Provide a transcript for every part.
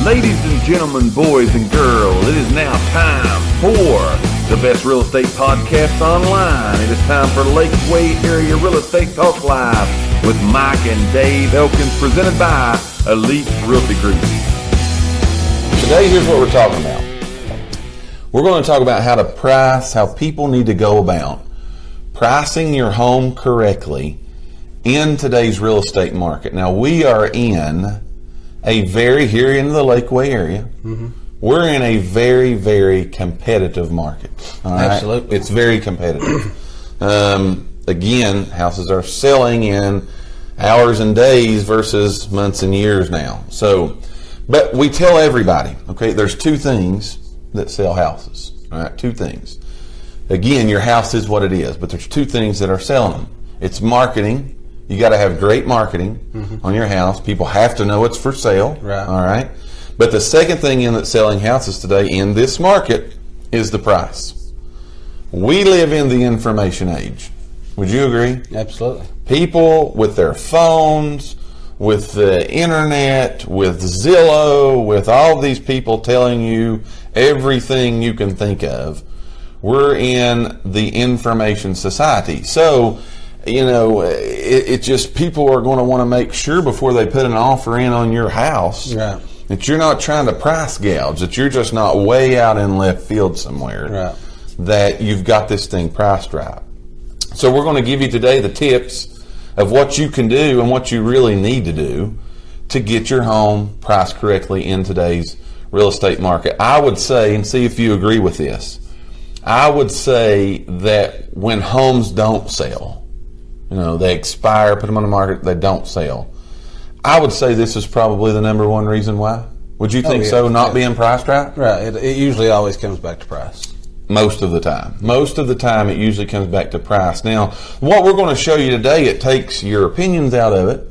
Ladies and gentlemen, boys and girls, it is now time for the best real estate podcast online. It is time for Lakeway Area Real Estate Talk Live with Mike and Dave Elkins, presented by Elite Realty Group. Today, here's what we're talking about. We're going to talk about how to price, how people need to go about pricing your home correctly in today's real estate market. Now, we are in here in the Lakeway area, we're in a very, very competitive market. All right? Absolutely. It's very competitive. Again, houses are selling in hours and days versus months and years now. So, but we tell everybody, okay, there's two things that sell houses. All right, two things. Again, your house is what it is, but there's two things that are selling them. It's marketing. You got to have great marketing on your house. People have to know it's for sale. Right. All right. But the second thing in that's selling houses today in this market is the price. We live in the information age. Would you agree? Absolutely. People with their phones, with the internet, with Zillow, with all these people telling you everything you can think of. We're in the information society. So, you know, it just, people are going to want to make sure before they put an offer in on your house that you're not trying to price gouge, that you're just not way out in left field somewhere, that you've got this thing priced right. So we're going to give you today the tips of what you can do and what you really need to do to get your home priced correctly in today's real estate market. I would say, and see if you agree with this, I would say that when homes don't sell, you know, they expire, put them on the market, they don't sell, I would say this is probably the number one reason why. Would you think so? Not being priced right? Right. It usually always comes back to price. Most of the time. Most of the time it usually comes back to price. Now, what we're going to show you today, it takes your opinions out of it,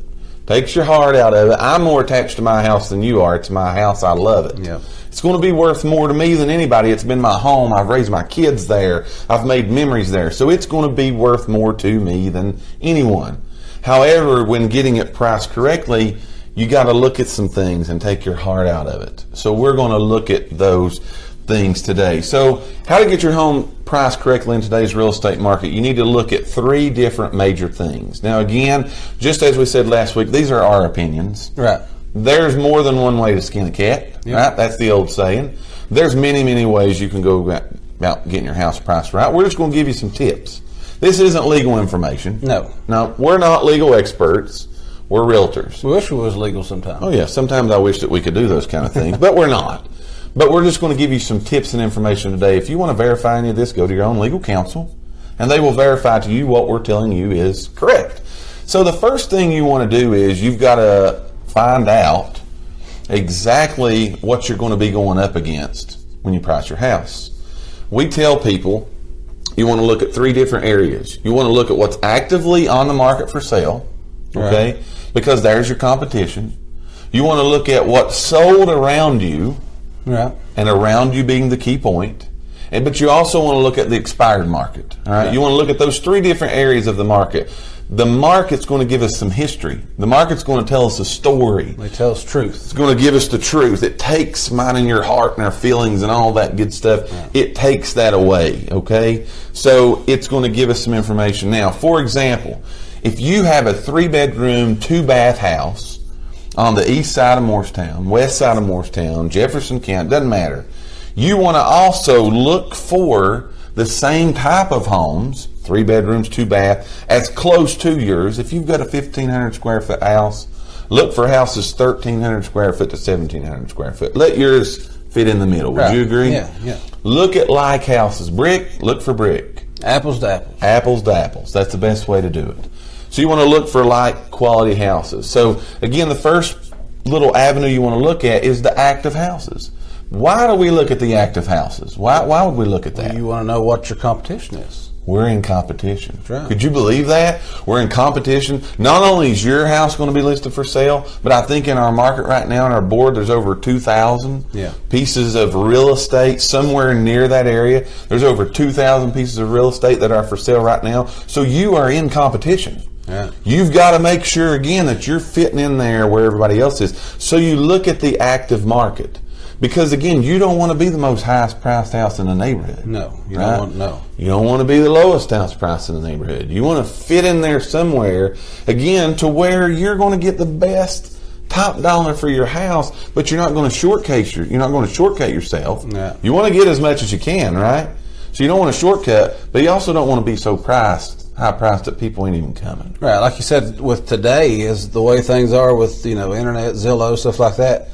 takes your heart out of it. I'm more attached to my house than you are. It's my house. I love it. Yeah. It's going to be worth more to me than anybody. It's been my home. I've raised my kids there. I've made memories there. So it's going to be worth more to me than anyone. However, when getting it priced correctly, you got to look at some things and take your heart out of it. So we're going to look at those things today. So how to get your home priced correctly in today's real estate market, you need to look at three different major things. Now, again, just as we said last week, these are our opinions. Right. There's more than one way to skin a cat, right? That's the old saying. There's many, many ways you can go about getting your house priced right. We're just going to give you some tips. This isn't legal information. No. No, we're not legal experts. We're realtors. We wish we was legal sometimes. Oh, yeah. Sometimes I wish that we could do those kind of things, but we're not. But we're just going to give you some tips and information today. If you want to verify any of this, go to your own legal counsel, and they will verify to you what we're telling you is correct. So the first thing you want to do is you've got to find out exactly what you're going to be going up against when you price your house. We tell people you want to look at three different areas. You want to look at what's actively on the market for sale, okay? Right. Because there's your competition. You want to look at what's sold around you, right, and around you being the key point. But you also want to look at the expired market. All right? You want to look at those three different areas of the market. The market's going to give us some history. The market's going to tell us a story. They tell us truth. It's going to give us the truth. It takes mine and your heart and our feelings and all that good stuff. Yeah. It takes that away, okay? So it's going to give us some information. Now, for example, if you have a 3-bedroom, 2-bath house on the east side of Morristown, west side of Morristown, Jefferson County, doesn't matter. You want to also look for the same type of homes, 3 bedrooms, 2 bath, as close to yours. If you've got a 1,500 square foot house, look for houses 1,300 square foot to 1,700 square foot. Let yours fit in the middle. Would you agree? Yeah. Look at like houses. Brick, look for brick. Apples to apples. Apples to apples. That's the best way to do it. So you want to look for like quality houses. So again, the first little avenue you want to look at is the active houses. Why do we look at the active houses? Why would we look at that? You want to know what your competition is. We're in competition. That's right. Could you believe that? We're in competition. Not only is your house going to be listed for sale, but I think in our market right now, on our board, there's over 2,000 pieces of real estate somewhere near that area. There's over 2,000 pieces of real estate that are for sale right now. So you are in competition. Yeah. You've got to make sure, again, that you're fitting in there where everybody else is. So you look at the active market. Because, again, you don't want to be the most highest priced house in the neighborhood. No, you right? don't want, no. You don't want to be the lowest house price in the neighborhood. You want to fit in there somewhere, again, to where you're going to get the best top dollar for your house, but you're not going to shortcut yourself. Yeah. You want to get as much as you can, right? So you don't want to shortcut, but you also don't want to be so high priced that people ain't even coming. Right, like you said, with today is the way things are with, internet, Zillow, stuff like that.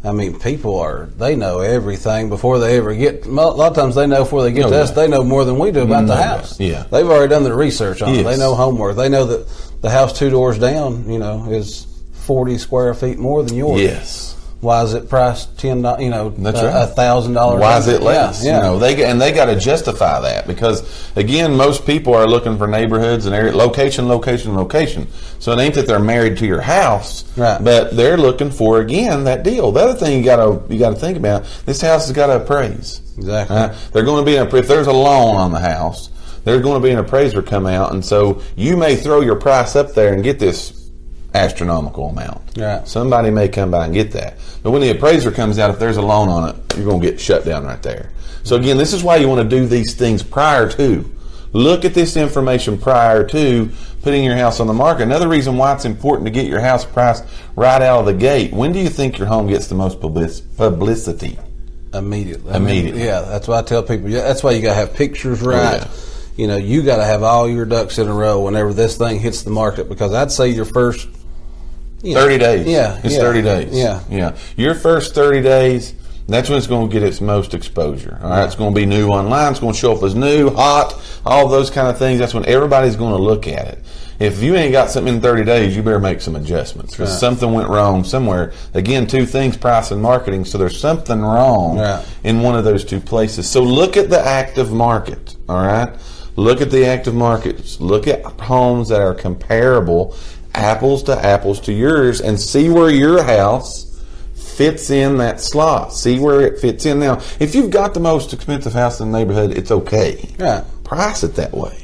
I mean, they know everything before they ever get, a lot of times they know before they get to us, they know more than we do about the house. Yeah. They've already done their research on it. Yes. They know homework. They know that the house 2 doors down, is 40 square feet more than yours. Yes. Why is it priced $10? That's right. $1,000. Why is it less? Yeah. They got to justify that because again, most people are looking for neighborhoods and location. So it ain't that they're married to your house, right? But they're looking for again that deal. The other thing you got to think about: this house has got to appraise. Exactly. They're going to be if there's a loan on the house, there's going to be an appraiser come out, and so you may throw your price up there and get this astronomical amount. Right. Somebody may come by and get that. But when the appraiser comes out, if there's a loan on it, you're going to get shut down right there. So again, this is why you want to do these things prior to. Look at this information prior to putting your house on the market. Another reason why it's important to get your house priced right out of the gate. When do you think your home gets the most publicity? Immediately. Yeah, that's why I tell people. Yeah, that's why you got to have pictures right. Yeah. You got to have all your ducks in a row whenever this thing hits the market, because I'd say your first 30 days. Yeah. It's 30 days. Yeah. Your first 30 days, that's when it's going to get its most exposure. All right. It's going to be new online. It's going to show up as new, hot, all those kind of things. That's when everybody's going to look at it. If you ain't got something in 30 days, you better make some adjustments because something went wrong somewhere. Again, 2 things, price and marketing. So there's something wrong in one of those 2 places. So look at the active market. All right. Look at the active markets. Look at homes that are comparable, apples to yours, and see where your house fits in that slot. See where it fits in. Now, if you've got the most expensive house in the neighborhood, it's okay. Yeah. Price it that way.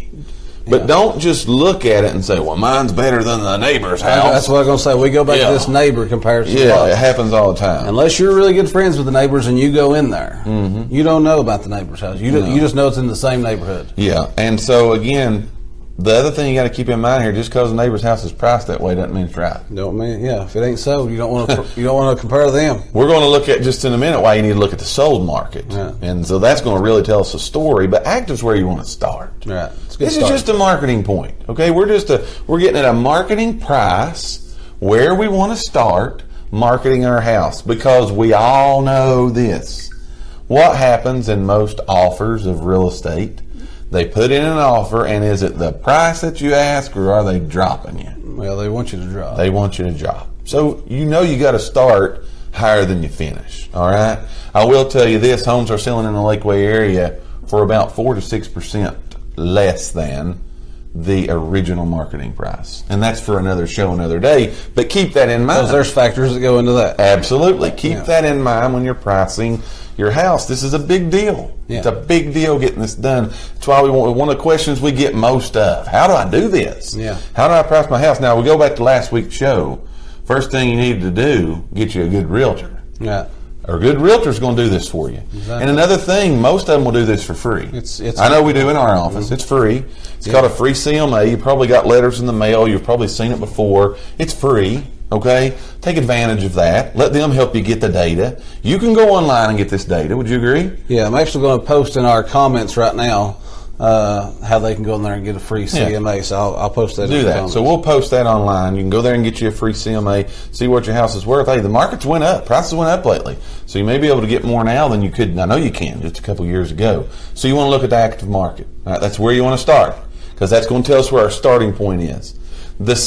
But don't just look at it and say, well, mine's better than the neighbor's house. That's what I was going to say. We go back to this neighbor comparison. Yeah, it happens all the time. Unless you're really good friends with the neighbors and you go in there, you don't know about the neighbor's house. You just know it's in the same neighborhood. Yeah, and so again, the other thing you got to keep in mind here: just because the neighbor's house is priced that way doesn't mean it's right. Don't mean if it ain't sold, you don't want to compare them. We're going to look at just in a minute why you need to look at the sold market, and so that's going to really tell us a story. But active's where you want to start. Right. This is just a marketing point. Okay, we're getting at a marketing price where we want to start marketing our house, because we all know this. What happens in most offers of real estate? They put in an offer, and is it the price that you ask, or are they dropping you? Well, they want you to drop. They want you to drop. So you got to start higher than you finish. All right. I will tell you this: homes are selling in the Lakeway area for about 4 to 6% less than the original marketing price, and that's for another show, another day. But keep that in mind. Because there's factors that go into that. Absolutely. Keep that in mind when you're pricing your house. This is a big deal. It's a big deal getting this done. That's why one of the questions we get most of: how do I do this? How do I price my house? Now, we go back to last week's show. First thing you need to do, get you a good realtor. A good realtor's going to do this for you. Exactly. And another thing, most of them will do this for free. I know we do in our office. It's free. It's called a free CMA. You probably got letters in the mail. You've probably seen it before. It's free. Okay? Take advantage of that. Let them help you get the data. You can go online and get this data. Would you agree? Yeah, I'm actually going to post in our comments right now how they can go in there and get a free CMA. So I'll post that. Do that. So we'll post that online. You can go there and get you a free CMA, see what your house is worth. Hey, the markets went up. Prices went up lately. So you may be able to get more now than you could. I know you can just a couple years ago. So you want to look at the active market. All right, that's where you want to start, because that's going to tell us where our starting point is. The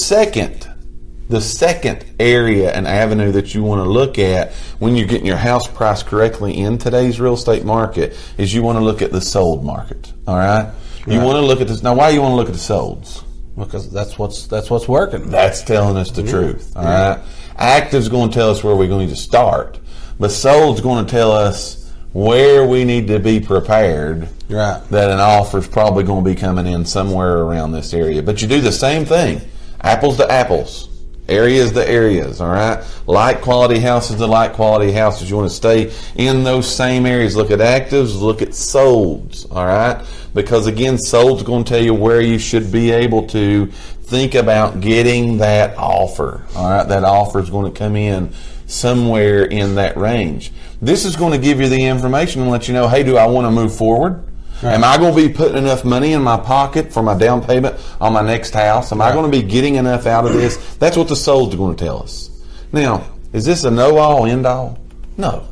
second area and avenue that you want to look at when you're getting your house priced correctly in today's real estate market is you want to look at the sold market. All right? You want to look at this. Now, why do you want to look at the solds? Because that's what's working. That's telling us the truth. All right? Active's going to tell us where we're going to start, but sold's going to tell us where we need to be prepared that an offer's probably going to be coming in somewhere around this area. But you do the same thing. apples to apples, areas to areas, all right? Like quality houses to like quality houses. You want to stay in those same areas. Look at actives, look at solds, all right? Because again, sold's going to tell you where you should be able to think about getting that offer, all right? That offer is going to come in somewhere in that range. This is going to give you the information and let you know, hey, do I want to move forward? Right. Am I going to be putting enough money in my pocket for my down payment on my next house? Am I going to be getting enough out of this? That's what the sold's going to tell us. Now, is this a know-all, end-all? No.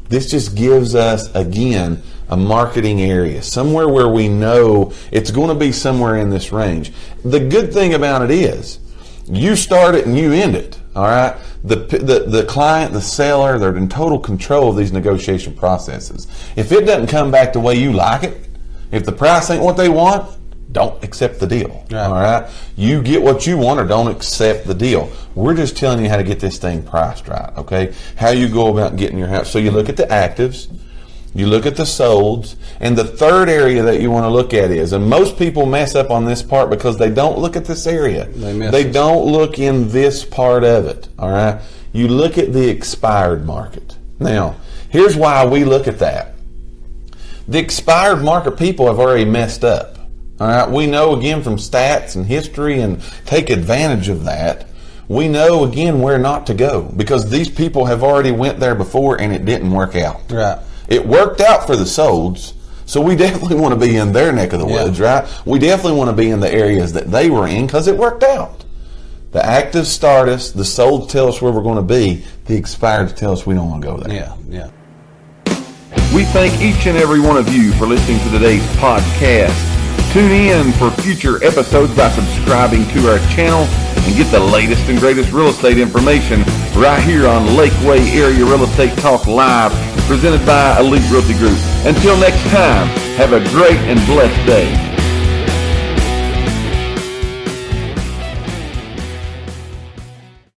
This just gives us, again, a marketing area, somewhere where we know it's going to be somewhere in this range. The good thing about it is, you start it and you end it, all right? The client, the seller, they're in total control of these negotiation processes. If it doesn't come back the way you like it, if the price ain't what they want, don't accept the deal, all right? You get what you want or don't accept the deal. We're just telling you how to get this thing priced right, okay? How you go about getting your house. So you look at the actives, you look at the solds, and the third area that you want to look at is, and most people mess up on this part because they don't look at this area. They don't look in this part of it, all right? You look at the expired market. Now, here's why we look at that. The expired market people have already messed up, all right? We know, again, from stats and history, and take advantage of that. We know, again, where not to go because these people have already went there before and it didn't work out. Right. It worked out for the solds, so we definitely want to be in their neck of the woods, right? We definitely want to be in the areas that they were in because it worked out. The actives start us, the solds tell us where we're going to be, the expireds tell us we don't want to go there. Yeah. We thank each and every one of you for listening to today's podcast. Tune in for future episodes by subscribing to our channel and get the latest and greatest real estate information right here on Lakeway Area Real Estate Talk Live, presented by Elite Realty Group. Until next time, have a great and blessed day.